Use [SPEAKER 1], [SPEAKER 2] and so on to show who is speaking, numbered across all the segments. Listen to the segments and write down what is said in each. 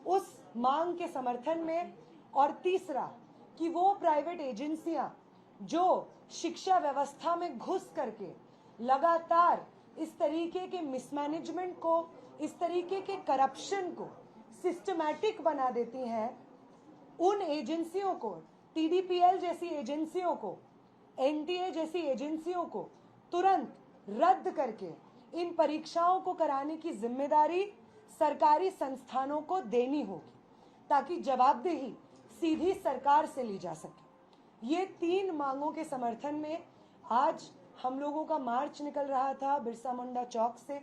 [SPEAKER 1] उस मांग के समर्थन में, और तीसरा कि वो प्राइवेट एजेंसियां जो शिक्षा व्यवस्था में घुस करके लगातार इस तरीके के मिसमैनेजमेंट को, इस तरीके के करप्शन को सिस्टमैटिक बना देती हैं, उन एजेंसियों को, टीडीपीएल जैसी एजेंसियों को, एनटीए जैसी एजेंसियों को तुरंत रद्द करके इन परीक्षाओं को कराने की जिम्मेदारी सरकारी संस्थानों को देनी होगी, ताकि जवाबदेही सीधी सरकार से ली जा सके। ये 3 मांगों के समर्थन में आज हम लोगों का मार्च निकल रहा था बिरसा मुंडा चौक से।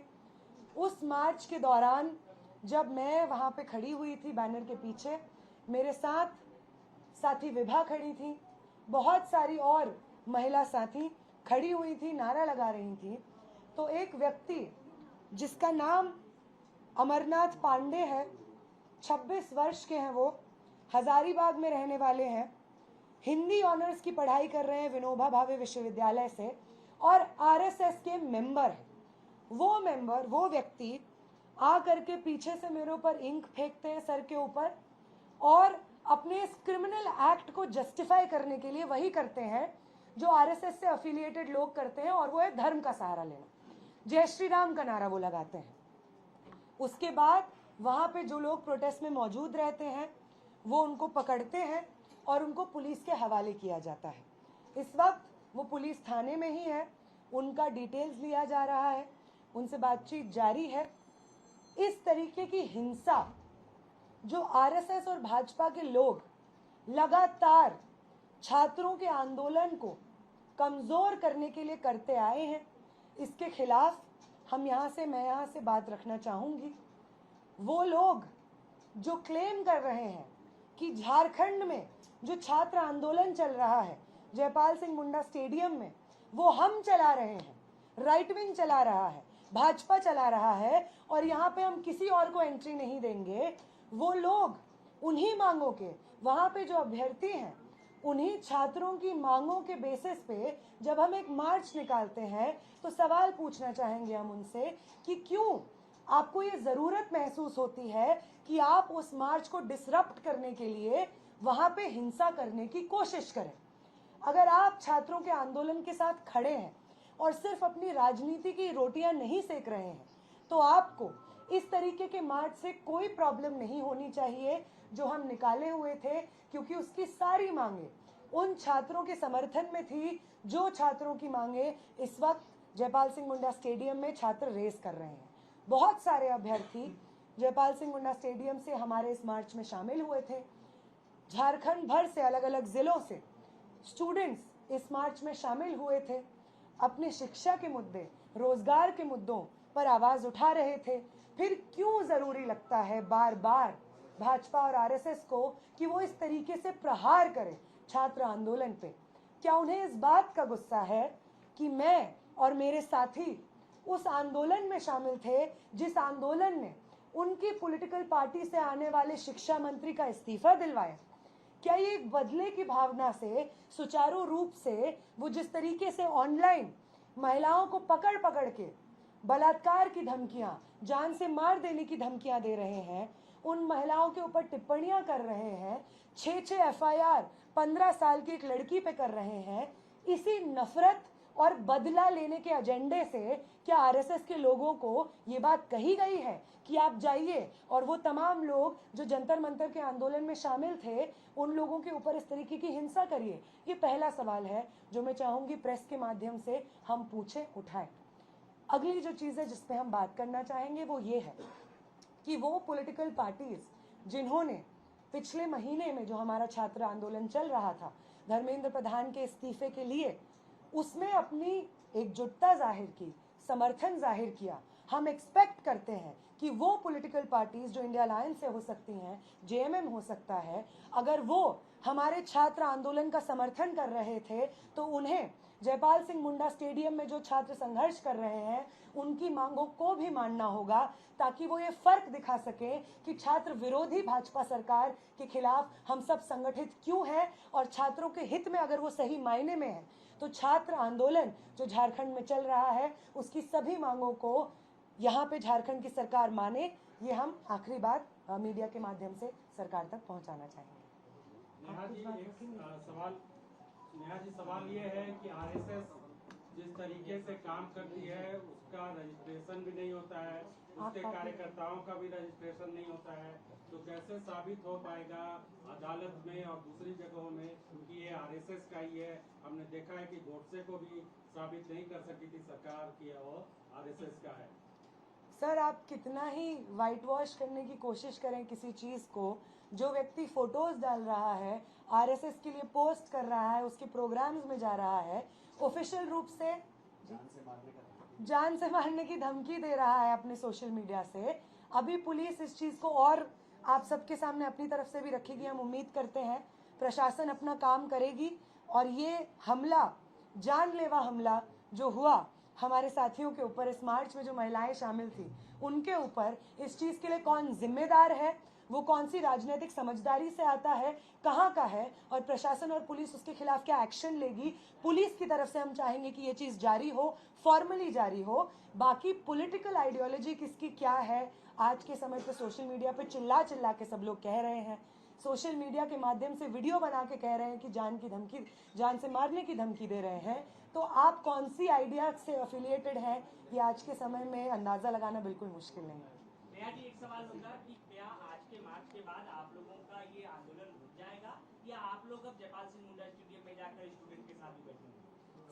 [SPEAKER 1] उस मार्च के दौरान जब मैं वहाँ पे खड़ी हुई थी बैनर के पीछे, मेरे साथ साथी विभा खड़ी थी, बहुत सारी और महिला साथी खड़ी हुई थी, नारा लगा रही थी। तो एक व्यक्ति जिसका नाम अमरनाथ पांडे है, 26 वर्ष के हैं, वो हजारीबाग में रहने वाले हैं, हिंदी ऑनर्स की पढ़ाई कर रहे हैं विनोबा भावे विश्वविद्यालय से, और आरएसएस के मेंबर हैं। वो व्यक्ति आ करके पीछे से मेरे ऊपर इंक फेंकते हैं सर के ऊपर, और अपने इस क्रिमिनल एक्ट को जस्टिफाई करने के लिए वही करते हैं जो आरएसएस से एफिलिएटेड लोग करते हैं, और वो है धर्म का सहारा लेना। जय श्री राम का नारा वो लगाते हैं। उसके बाद वहां पे जो लोग प्रोटेस्ट में मौजूद रहते हैं वो उनको पकड़ते हैं और उनको पुलिस के हवाले किया जाता है। इस वक्त वो पुलिस थाने में ही है, उनका डिटेल्स लिया जा रहा है, उनसे बातचीत जारी है। इस तरीके की हिंसा जो आरएसएस और भाजपा के लोग लगातार छात्रों के आंदोलन को कमजोर करने के लिए करते आए हैं, इसके खिलाफ मैं यहाँ से बात रखना चाहूंगी। वो लोग जो क्लेम कर रहे हैं कि झारखंड में जो छात्र आंदोलन चल रहा है जयपाल सिंह मुंडा स्टेडियम में, वो हम चला रहे हैं, राइट विंग चला रहा है, भाजपा चला रहा है, और यहाँ पे हम किसी और को एंट्री नहीं देंगे। वो लोग उन्हीं मांगों के, वहां पे जो अभ्यर्थी हैं, उन्हीं छात्रों की मांगों के बेसिस पे जब हम एक मार्च निकालते हैं तो सवाल पूछना चाहेंगे हम उनसे कि क्यों आपको ये जरूरत महसूस होती है कि आप उस मार्च को डिसरप्ट करने के लिए वहां पे हिंसा करने की कोशिश करें। अगर आप छात्रों के आंदोलन के साथ खड़े हैं और सिर्फ अपनी राजनीति की रोटियां नहीं सेक रहे हैं, तो आपको इस तरीके के मार्च से कोई प्रॉब्लम नहीं होनी चाहिए जो हम निकाले हुए थे, क्योंकि उसकी सारी मांगे उन छात्रों के समर्थन में थी जो छात्रों की मांगे इस वक्त जयपाल सिंह मुंडा स्टेडियम में छात्र रेस कर रहे हैं। बहुत सारे अभ्यर्थी जयपाल सिंह मुंडा स्टेडियम से हमारे इस मार्च में शामिल हुए थे। झारखंड भर से अलग अलग जिलों से स्टूडेंट्स इस मार्च में शामिल हुए थे, अपने शिक्षा के मुद्दे, रोजगार के मुद्दों पर आवाज उठा रहे थे। फिर क्यों जरूरी लगता है बार बार भाजपा और आरएसएस को कि वो इस तरीके से प्रहार करें छात्र आंदोलन पे? क्या उन्हें इस बात का गुस्सा है कि मैं और मेरे साथी उस आंदोलन में शामिल थे जिस आंदोलन ने उनकी पॉलिटिकल पार्टी से आने वाले शिक्षा मंत्री का इस्तीफा दिलवाया? क्या ये एक बदले की भावना से सुचारू रूप से वो जिस तरीके से ऑनलाइन महिलाओं को पकड़ पकड़ के बलात्कार की धमकियां, जान से मार देने की धमकियां दे रहे हैं, उन महिलाओं के ऊपर टिप्पणियां कर रहे हैं, 6 एफआईआर 15 साल की एक लड़की पे कर रहे हैं, इसी नफरत और बदला लेने के एजेंडे से क्या आरएसएस के लोगों को ये बात कही गई है कि आप जाइए और वो तमाम लोग जो जंतर मंतर के आंदोलन में शामिल थे उन लोगों के ऊपर इस तरीके की हिंसा करिए? ये पहला सवाल है जो मैं चाहूंगी प्रेस के माध्यम से हम पूछें, उठाएं। अगली जो चीज है जिस पे हम बात करना चाहेंगे वो ये है कि वो पॉलिटिकल पार्टीज जिन्होंने पिछले महीने में जो हमारा छात्र आंदोलन चल रहा था धर्मेंद्र प्रधान के इस्तीफे के लिए, उसमें अपनी एकजुटता जाहिर की, समर्थन जाहिर किया, हम एक्सपेक्ट करते हैं कि वो पॉलिटिकल पार्टीज जो इंडिया अलायंस से हो सकती हैं, जेएमएम हो सकता है, अगर वो हमारे छात्र आंदोलन का समर्थन कर रहे थे तो उन्हें जयपाल सिंह मुंडा स्टेडियम में जो छात्र संघर्ष कर रहे हैं उनकी मांगों को भी मानना होगा, ताकि वो ये फर्क दिखा सके कि छात्र विरोधी भाजपा सरकार के खिलाफ हम सब संगठित क्यों हैं, और छात्रों के हित में अगर वो सही मायने में है तो छात्र आंदोलन जो झारखंड में चल रहा है उसकी सभी मांगों को यहाँ पे झारखंड की सरकार माने। ये हम आखिरी बात मीडिया के माध्यम से सरकार तक पहुंचाना चाहेंगे।
[SPEAKER 2] नेहा जी, सवाल ये है कि आरएसएस जिस तरीके से काम करती है उसका रजिस्ट्रेशन भी नहीं होता है, उसके कार्यकर्ताओं का भी रजिस्ट्रेशन नहीं होता है, तो कैसे साबित हो पाएगा अदालत में और दूसरी जगहों में कि ये आरएसएस का ही है? हमने देखा है कि गोडसे को भी साबित नहीं कर सकी थी सरकार की वो आरएसएस का है।
[SPEAKER 1] सर, आप कितना ही वाइट वॉश करने की कोशिश करें किसी चीज़ को, जो व्यक्ति फोटोज डाल रहा है, आरएसएस के लिए पोस्ट कर रहा है, उसके प्रोग्राम्स में जा रहा है, ऑफिशियल रूप से जान से मारने की धमकी दे रहा है अपने सोशल मीडिया से। अभी पुलिस इस चीज़ को और आप सबके सामने अपनी तरफ से भी रखेगी। हम उम्मीद करते हैं प्रशासन अपना काम करेगी और ये हमला, जानलेवा हमला जो हुआ हमारे साथियों के ऊपर, इस मार्च में जो महिलाएं शामिल थी उनके ऊपर, इस चीज़ के लिए कौन जिम्मेदार है, वो कौन सी राजनीतिक समझदारी से आता है, कहाँ का है, और प्रशासन और पुलिस उसके खिलाफ क्या एक्शन लेगी। पुलिस की तरफ से हम चाहेंगे कि ये चीज़ जारी हो, फॉर्मली जारी हो। बाकी पॉलिटिकल आइडियोलॉजी किसकी क्या है, आज के समय पे सोशल मीडिया पे चिल्ला चिल्ला के सब लोग कह रहे हैं, सोशल मीडिया के माध्यम से वीडियो बना के कह रहे हैं कि जान से मारने की धमकी दे रहे हैं। तो आप कौन सी आइडिया से एफिलिएटेड हैं, ये आज के समय में अंदाजा लगाना बिल्कुल मुश्किल नहीं है।
[SPEAKER 3] नेहा जी, एक सवाल होगा कि क्या आज के मार्च के बाद आप लोगों का ये आंदोलन रुक जाएगा या आप लोग अब जयपाल सिंह मुंडा स्टेडियम में जाकर स्टूडेंट के साथ भी बैठेंगे?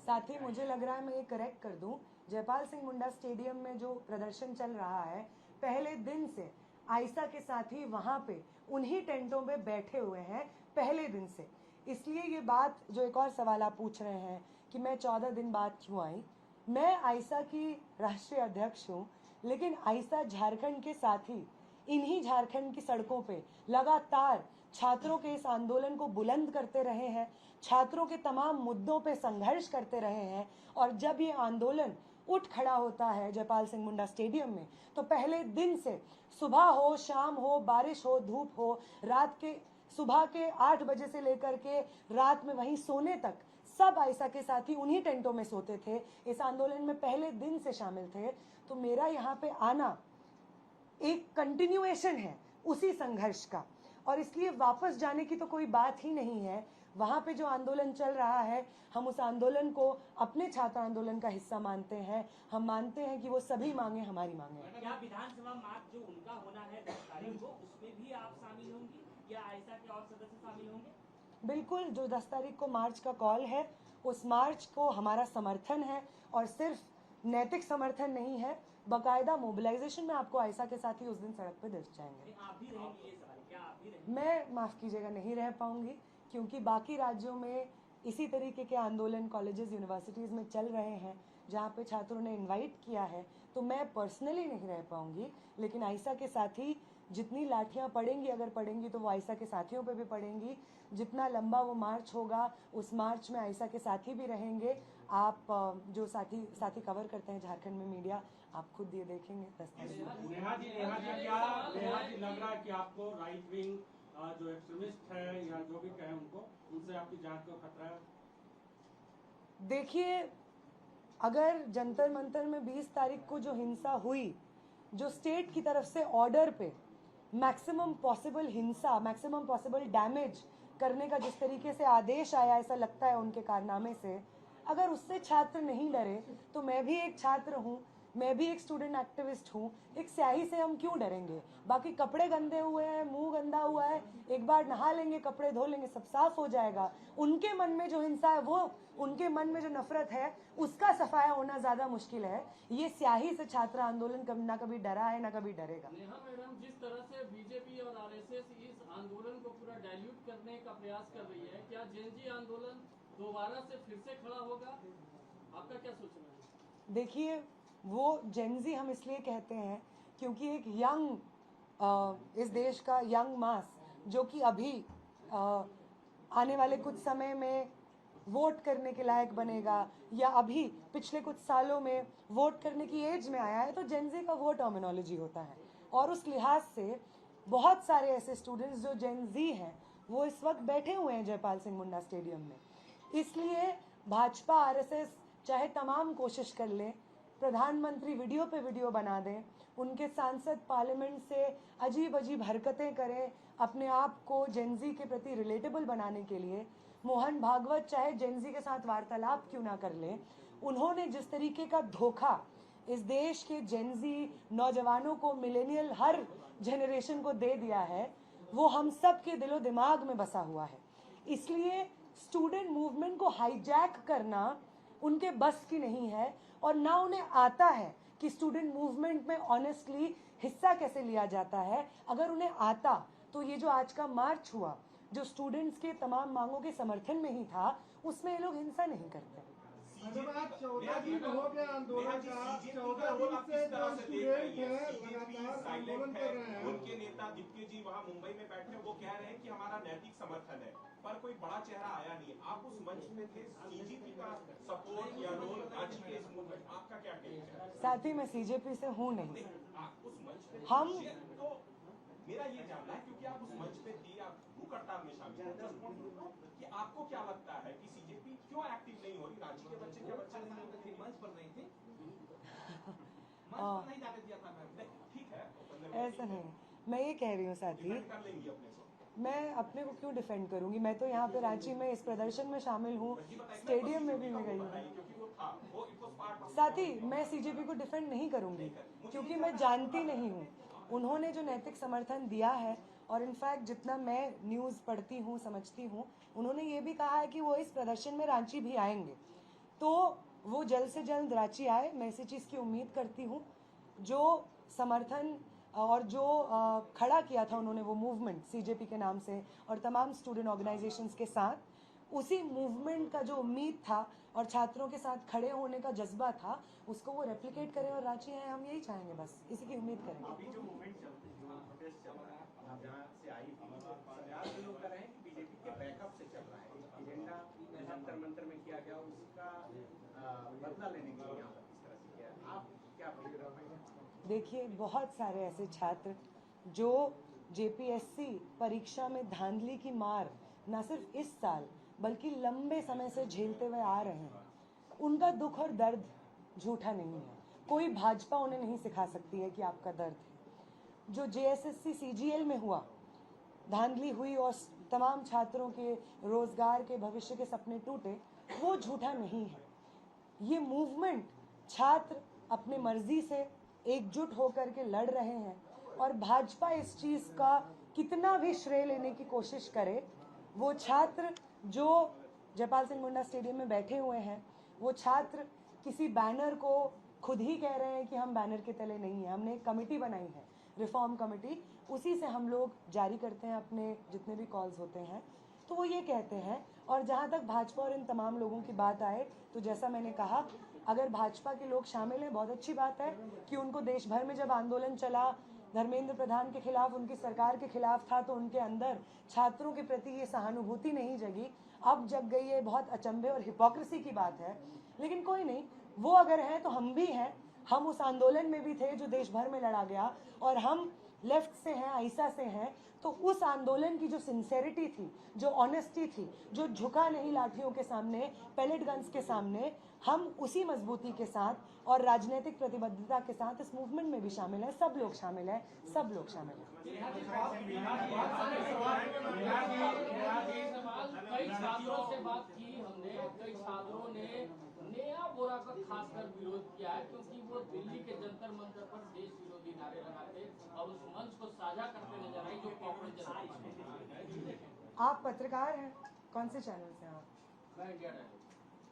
[SPEAKER 1] साथ ही मुझे लग रहा है मैं ये करेक्ट कर दूं, जयपाल सिंह मुंडा स्टेडियम में जो प्रदर्शन चल रहा है, पहले दिन से आयशा के साथी वहां पे उन्हीं टेंटों में बैठे हुए हैं पहले दिन से। इसलिए ये बात, जो एक और सवाल आप पूछ रहे हैं कि मैं 14 दिन बाद क्यों आई, मैं आयशा की राष्ट्रीय अध्यक्ष हूँ, लेकिन आयशा झारखंड के साथी इन्हीं झारखंड की सड़कों पे लगातार छात्रों के इस आंदोलन को बुलंद करते रहे हैं, छात्रों के तमाम मुद्दों पे संघर्ष करते रहे हैं। और जब ये आंदोलन उठ खड़ा होता है जयपाल सिंह मुंडा स्टेडियम में, तो पहले दिन से सुबह हो, शाम हो, बारिश हो, धूप हो, रात के सुबह के 8 बजे से लेकर के रात में वहीं सोने तक सब आयशा के साथी उन्हीं टेंटों में सोते थे, इस आंदोलन में पहले दिन से शामिल थे। तो मेरा यहाँ पे आना एक कंटिन्यूएशन है उसी संघर्ष का, और इसलिए वापस जाने की तो कोई बात ही नहीं है। वहां पे जो आंदोलन चल रहा है, हम उस आंदोलन को अपने छात्र आंदोलन का हिस्सा मानते हैं। हम मानते हैं कि वो सभी मांगे हमारी मांगे हैं।
[SPEAKER 3] क्या विधानसभा मार्च जो उनका होना है 10 तारीख को, उसमें भी आप शामिल होंगी या आयशा के और सदस्य शामिल होंगे?
[SPEAKER 1] बिल्कुल, जो 10 तारीख को मार्च का कॉल है, उस मार्च को हमारा समर्थन है, और सिर्फ नैतिक समर्थन नहीं है, बाकायदा मोबिलाइजेशन में आपको आयशा के साथ ही उस दिन सड़क पे दिख जाएंगे।
[SPEAKER 3] आप भी रहेंगे? ये सवाल, क्या आप भी रहेंगे?
[SPEAKER 1] मैं, माफ़ कीजिएगा, नहीं रह पाऊंगी, क्योंकि बाकी राज्यों में इसी तरीके के आंदोलन कॉलेजेस यूनिवर्सिटीज़ में चल रहे हैं जहाँ पे छात्रों ने इनवाइट किया है, तो मैं पर्सनली नहीं रह पाऊंगी। लेकिन आयशा के साथी जितनी लाठियाँ पड़ेंगी, अगर पड़ेंगी तो वो आयशा के साथियों पे भी पड़ेंगी। जितना लंबा वो मार्च होगा, उस मार्च में आयशा के साथी भी रहेंगे। आप जो साथी कवर करते हैं झारखंड में मीडिया, आप खुद ये देखेंगे।
[SPEAKER 2] नेहा जी, लग रहा है कि आपको राइट विंग जो एक्सट्रीमिस्ट है या जो भी कहें उनको, उनसे आपकी जान को खतरा है?
[SPEAKER 1] देखिए, अगर जंतर मंतर में 20 तारीख को जो हिंसा हुई, जो स्टेट की तरफ से ऑर्डर पे मैक्सिमम पॉसिबल हिंसा, मैक्सिमम पॉसिबल डैमेज करने का जिस तरीके से आदेश आया, ऐसा लगता है उनके कारनामे से, अगर उससे छात्र नहीं डरे, तो मैं भी एक छात्र हूँ, मैं भी एक स्टूडेंट एक्टिविस्ट हूँ। एक स्याही से हम क्यों डरेंगे? बाकी कपड़े गंदे हुए हैं, मुंह गंदा हुआ है, एक बार नहा लेंगे, कपड़े धो लेंगे, सब साफ हो जाएगा। उनके मन में जो हिंसा है, वो उनके मन में जो नफरत है, उसका सफाया होना ज्यादा मुश्किल है। ये स्याही से छात्र आंदोलन ना कभी डरा है, ना कभी डरेगा।
[SPEAKER 4] नेहा मैडम, जिस तरह से बीजेपी और आरएसएस इस आंदोलन को पूरा डाइल्यूट करने का प्रयास कर रही है, क्या जेनजी आंदोलन दोबारा से फिर से खड़ा होगा? आपका क्या सोचना है?
[SPEAKER 1] देखिए, वो जेनजी हम इसलिए कहते हैं क्योंकि एक यंग, इस देश का यंग मास, जो कि अभी आने वाले कुछ समय में वोट करने के लायक बनेगा, या अभी पिछले कुछ सालों में वोट करने की एज में आया है, तो जेनजी का वो टर्मिनोलॉजी होता है। और उस लिहाज से बहुत सारे ऐसे स्टूडेंट्स जो जेनजी हैं, वो इस वक्त बैठे हुए हैं जयपाल सिंह मुंडा स्टेडियम में। इसलिए भाजपा, आरएसएस चाहे तमाम कोशिश कर ले, प्रधानमंत्री वीडियो पे वीडियो बना दें, उनके सांसद पार्लियामेंट से अजीब अजीब हरकतें करें अपने आप को जेनजी के प्रति रिलेटेबल बनाने के लिए, मोहन भागवत चाहे जेनजी के साथ वार्तालाप क्यों ना कर ले, उन्होंने जिस तरीके का धोखा इस देश के जेनजी नौजवानों को, मिलेनियल हर जनरेशन को दे दिया है, वो हम सब के दिलो दिमाग में बसा हुआ है। इसलिए स्टूडेंट मूवमेंट को हाईजैक करना उनके बस की नहीं है और ना उन्हें आता है कि स्टूडेंट मूवमेंट में ऑनेस्टली हिस्सा कैसे लिया जाता है। अगर उन्हें आता तो ये जो आज का मार्च हुआ, जो स्टूडेंट्स के तमाम मांगों के समर्थन में ही था, उसमें ये लोग हिंसा नहीं करते।
[SPEAKER 5] मैडम, आज 14 दिन हो गया आंदोलन का, 14 दिन से जो स्टूडेंट है लगातार आंदोलन कर रहे हैं।
[SPEAKER 6] उनके नेता दिग्विजय जी वहाँ मुंबई में बैठे, वो कह रहे हैं कि हमारा नैतिक समर्थन है, पर कोई बड़ा चेहरा आया नहीं। आप उस मंच पे थे, सीजेपी का सपोर्ट या रोल आज के इस मूवमेंट, आपका क्या कहना है?
[SPEAKER 1] साथ ही मैं सीजेपी से हूँ नहीं।
[SPEAKER 6] आप उस मंच पे
[SPEAKER 1] हम
[SPEAKER 6] तो मेरा ये जानना है, क्योंकि आप उस मंच पे थी, आप भूख हड़ताल में शामिल थे, कि आपको क्या लगता है कि सीजेपी क्यों एक्टिव नहीं हो रही? रांची के बच्चे क्या बच्चे नहीं मंच पर नहीं थे, मंच पर नहीं जाने दिया था मैम? ठीक है,
[SPEAKER 1] ऐसा नहीं, मैं ये कह रही हूँ साथी,
[SPEAKER 6] कर लेंगी अपने को।
[SPEAKER 1] मैं अपने को क्यों डिफेंड करूंगी? मैं तो यहाँ पे रांची में इस प्रदर्शन में शामिल हूँ, स्टेडियम में भी मैं गई हूँ।
[SPEAKER 6] क्योंकि वो था, वो इट वाज पार्ट ऑफ।
[SPEAKER 1] साथ ही मैं सीजेपी को डिफेंड नहीं करूंगी क्योंकि मैं जानती नहीं हूँ उन्होंने जो नैतिक समर्थन दिया है। और इनफैक्ट जितना मैं न्यूज़ पढ़ती हूँ, समझती हूँ, उन्होंने ये भी कहा है कि वो इस प्रदर्शन में रांची भी आएंगे, तो वो जल्द से जल्द रांची आए। मैं इसी चीज़ की उम्मीद करती हूँ। जो समर्थन और जो खड़ा किया था उन्होंने वो मूवमेंट सीजेपी के नाम से और तमाम स्टूडेंट ऑर्गेनाइजेशंस के साथ, उसी मूवमेंट का जो उम्मीद था और छात्रों के साथ खड़े होने का जज्बा था, उसको वो रेप्लिकेट करें और रांची आए। हम यही चाहेंगे, बस इसी की उम्मीद करेंगे।
[SPEAKER 7] अभी जो मूवमेंट चल रही है, प्रोटेस्ट चल रहा है, आप जहाँ से आई थी, प्रयास लोग कर रहे हैं कि बीजेपी के बैकअप से चल रहा है, एजेंडा जंतर मंतर में किया गया, उसका बदला लेने के लिए यहाँ पर किस तरह से किया, आप क्या बोल?
[SPEAKER 1] देखिए, बहुत सारे ऐसे छात्र जो जेपीएससी परीक्षा में धांधली की मार न सिर्फ इस साल बल्कि लंबे समय से झेलते हुए आ रहे हैं, उनका दुख और दर्द झूठा नहीं है। कोई भाजपा उन्हें नहीं सिखा सकती है कि आपका दर्द है। जो जेएसएससी सीजीएल में हुआ, धांधली हुई और तमाम छात्रों के रोजगार के, भविष्य के सपने टूटे, वो झूठा नहीं है। ये मूवमेंट छात्र अपने मर्जी से एकजुट होकर के लड़ रहे हैं और भाजपा इस चीज का कितना भी श्रेय लेने की कोशिश करे, वो छात्र जो जयपाल सिंह मुंडा स्टेडियम में बैठे हुए हैं, वो छात्र किसी बैनर को खुद ही कह रहे हैं कि हम बैनर के तले नहीं हैं। हमने एक कमेटी बनाई है, रिफॉर्म कमेटी, उसी से हम लोग जारी करते हैं अपने जितने भी कॉल्स होते हैं। तो वो ये कहते हैं। और जहाँ तक भाजपा और इन तमाम लोगों की बात आए, तो जैसा मैंने कहा, अगर भाजपा के लोग शामिल हैं, बहुत अच्छी बात है कि उनको देश भर में जब आंदोलन चला, धर्मेंद्र प्रधान के खिलाफ, उनकी सरकार के खिलाफ था, तो उनके अंदर छात्रों के प्रति ये सहानुभूति नहीं जगी। अब जग गई है, बहुत अचंभे और हिपोक्रेसी की बात है। लेकिन कोई नहीं, वो अगर हैं तो हम भी हैं। हम उस आंदोलन में भी थे जो देश भर में लड़ा गया, और हम लेफ्ट से हैं, आईसा से हैं। तो उस आंदोलन की जो सिंसेरिटी थी, जो ऑनेस्टी थी, जो झुका नहीं लाठियों के सामने, पैलेट गन्स के सामने, हम उसी मजबूती के साथ और राजनीतिक प्रतिबद्धता के साथ इस मूवमेंट में भी शामिल हैं। सब लोग शामिल हैं, सब लोग शामिल हैं।
[SPEAKER 4] कई छात्रों से बात की हमने, कई छात्रों ने नया बोरा का खासकर विरोध किया है, क्योंकि वो दिल्ली के जंतर मंतर पर देश विरोधी नारे लगाते और उस मंच को साझा करते नजर आई जो कांग्रेस जनता पार्टी।
[SPEAKER 1] आप पत्रकार हैं, कौन से चैनल से आप?
[SPEAKER 4] मैं इंडिया टाइगर।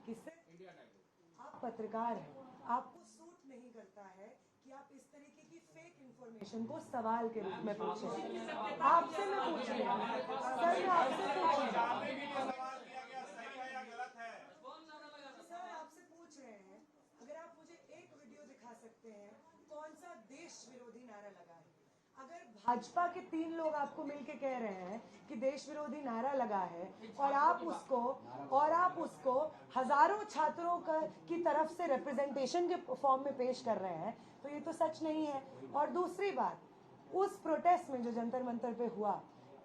[SPEAKER 1] किससे?
[SPEAKER 4] India tiger.
[SPEAKER 1] आप पत्रकार हैं, आपको सूट नहीं करता है कि आप इस तरीके की फेक इंफॉर्मेशन को सवाल के रूप में पूछें। आपसे मैं पूछ रही हूँ सर, मैं आपसे पूछ रही हूँ सर, आपसे पूछ रहे हैं, अगर आप मुझे एक वीडियो दिखा सकते हैं कौन सा देश विरोधी नारा लगा है। अगर भाजपा के 3 लोग आपको मिलके कह रहे हैं कि देश विरोधी नारा लगा है और आप उसको हजारों छात्रों की तरफ से रिप्रेजेंटेशन के फॉर्म में पेश कर रहे हैं, तो ये तो सच नहीं है। और दूसरी बात, उस प्रोटेस्ट में जो जंतर मंतर पे हुआ,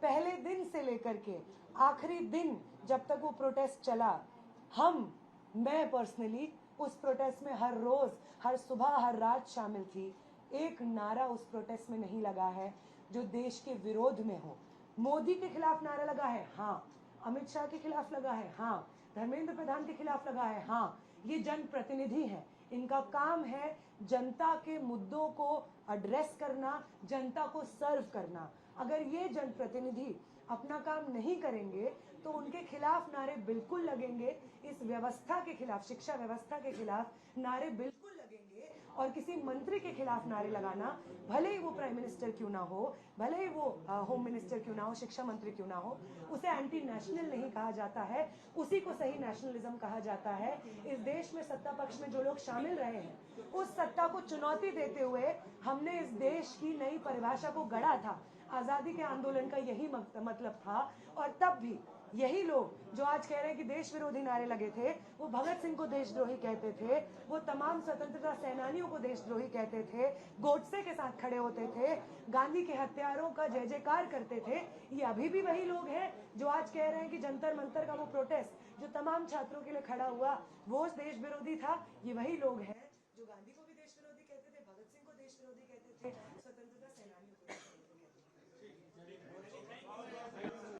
[SPEAKER 1] पहले दिन से लेकर के आखिरी दिन जब तक वो प्रोटेस्ट चला, मैं पर्सनली उस प्रोटेस्ट में हर रोज, हर सुबह, हर रात शामिल थी। एक नारा उस प्रोटेस्ट में नहीं लगा है जो देश के विरोध में हो। मोदी के खिलाफ नारा लगा है, हाँ। अमित शाह के खिलाफ लगा है, हाँ। धर्मेंद्र प्रधान के खिलाफ लगा है, हाँ। ये जनप्रतिनिधि हैं, इनका काम है जनता के मुद्दों को एड्रेस करना, जनता को सर्व करना। अगर ये जनप्रतिनिधि अपना काम नहीं करेंगे तो उनके खिलाफ नारे बिल्कुल लगेंगे। इस व्यवस्था के खिलाफ, शिक्षा व्यवस्था के खिलाफ नारे बिल्कुल लगेंगे। और किसी मंत्री के खिलाफ नारे लगाना, भले ही वो प्राइम मिनिस्टर क्यों ना हो, भले ही वो होम मिनिस्टर क्यों ना हो, शिक्षा मंत्री क्यों ना हो, उसे एंटी नेशनल नहीं कहा जाता है, उसी को सही नेशनलिज्म कहा जाता है। इस देश में सत्ता पक्ष में जो लोग शामिल रहे हैं, उस सत्ता को चुनौती देते हुए हमने इस देश की नई परिभाषा को गढ़ा था। आजादी के आंदोलन का यही मतलब था। और तब भी यही लोग जो आज कह रहे हैं कि देश विरोधी नारे लगे थे, वो भगत सिंह को देशद्रोही कहते थे, वो तमाम स्वतंत्रता सेनानियों को देशद्रोही कहते थे, गोडसे के साथ खड़े होते थे, गांधी के हत्यारों का जय जयकार करते थे। ये अभी भी वही लोग हैं जो आज कह रहे हैं कि जंतर मंतर का वो प्रोटेस्ट जो तमाम छात्रों के लिए खड़ा हुआ वो देश विरोधी था। ये वही लोग हैं जो गांधी को भी देश विरोधी कहते थे, भगत सिंह को देश विरोधी कहते थे,